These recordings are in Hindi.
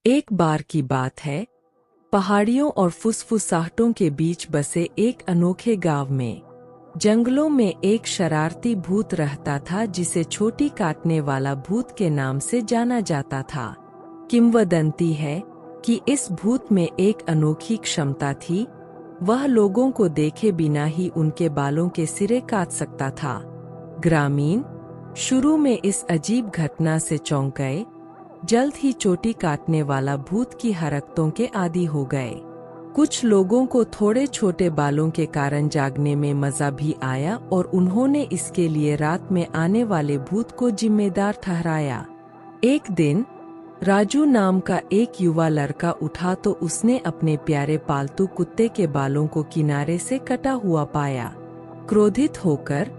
एक बार की बात है, पहाड़ियों और फुसफुसाहटों के बीच बसे एक अनोखे गांव में जंगलों में एक शरारती भूत रहता था जिसे छोटी काटने वाला भूत के नाम से जाना जाता था। किंवदंती है कि इस भूत में एक अनोखी क्षमता थी, वह लोगों को देखे बिना ही उनके बालों के सिरे काट सकता था। ग्रामीण शुरू में इस अजीब घटना से चौंक गए, जल्द ही चोटी काटने वाला भूत की हरकतों के आदी हो गए। कुछ लोगों को थोड़े छोटे बालों के कारण जागने में मजा भी आया और उन्होंने इसके लिए रात में आने वाले भूत को जिम्मेदार ठहराया। एक दिन राजू नाम का एक युवा लड़का उठा तो उसने अपने प्यारे पालतू कुत्ते के बालों को किनारे से कटा हुआ पाया। क्रोधित होकर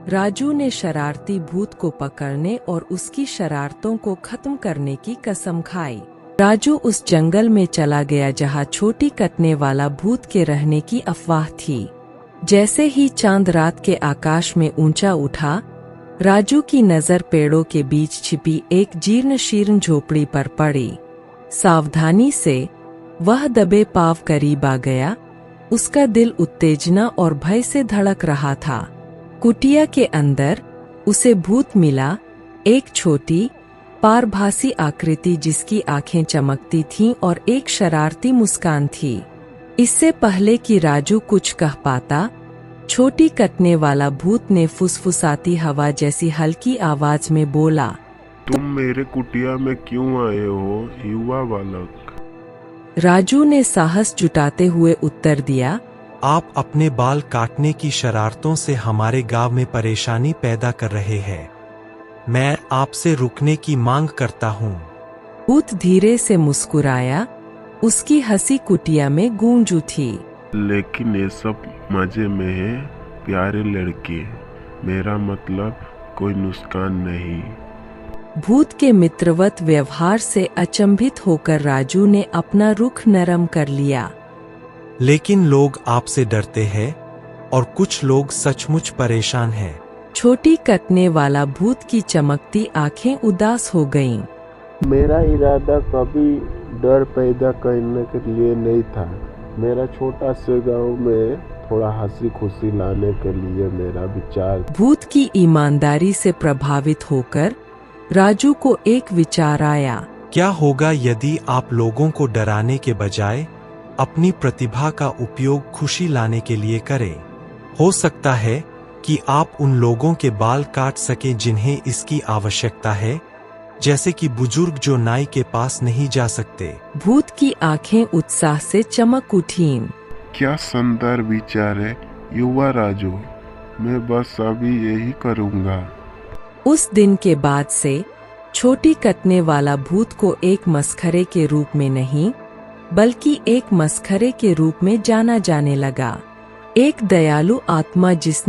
राजू ने शरारती भूत को पकड़ने और उसकी शरारतों को खत्म करने की कसम खाई। राजू उस जंगल में चला गया जहां छोटी कटने वाला भूत के रहने की अफवाह थी। जैसे ही चांद रात के आकाश में ऊंचा उठा, राजू की नजर पेड़ों के बीच छिपी एक जीर्ण शीर्ण झोपड़ी पर पड़ी। सावधानी से वह दबे पांव करीब आ गया। उसका दिल उत्तेजना और भय से धड़क रहा था। कुटिया के अंदर उसे भूत मिला, एक छोटी पारभासी आकृति जिसकी आंखें चमकती थीं और एक शरारती मुस्कान थी। इससे पहले कि राजू कुछ कह पाता, छोटी कटने वाला भूत ने फुसफुसाती हवा जैसी हल्की आवाज में बोला, तुम मेरे कुटिया में क्यों आए हो, युवा बालक? राजू ने साहस जुटाते हुए उत्तर दिया, आप अपने बाल काटने की शरारतों से हमारे गांव में परेशानी पैदा कर रहे हैं। मैं आपसे रुकने की मांग करता हूँ। भूत धीरे से मुस्कुराया, उसकी हंसी कुटिया में गूंज उठी। लेकिन ये सब मजे में है प्यारे लड़के, मेरा मतलब कोई नुकसान नहीं। भूत के मित्रवत व्यवहार से अचंभित होकर राजू ने अपना रुख नरम कर लिया। लेकिन लोग आपसे डरते हैं और कुछ लोग सचमुच परेशान हैं। छोटी कटने वाला भूत की चमकती आंखें उदास हो गईं। मेरा इरादा कभी डर पैदा करने के लिए नहीं था। मेरा छोटा से गांव में थोड़ा हंसी खुशी लाने के लिए मेरा विचार। भूत की ईमानदारी से प्रभावित होकर राजू को एक विचार आया। क्या होगा यदि आप लोगों को डराने के बजाय अपनी प्रतिभा का उपयोग खुशी लाने के लिए करें? हो सकता है कि आप उन लोगों के बाल काट सकें जिन्हें इसकी आवश्यकता है, जैसे कि बुजुर्ग जो नाई के पास नहीं जा सकते। भूत की आंखें उत्साह से चमक उठीं। क्या शानदार विचार है युवा राजू, मैं बस अभी यही करूँगा। उस दिन के बाद से छोटी कटने वाला भूत को एक मस्खरे के रूप में नहीं, बल्कि एक मस्खरे के रूप में जाना जाने लगा। एक दयालु आत्मा जिसने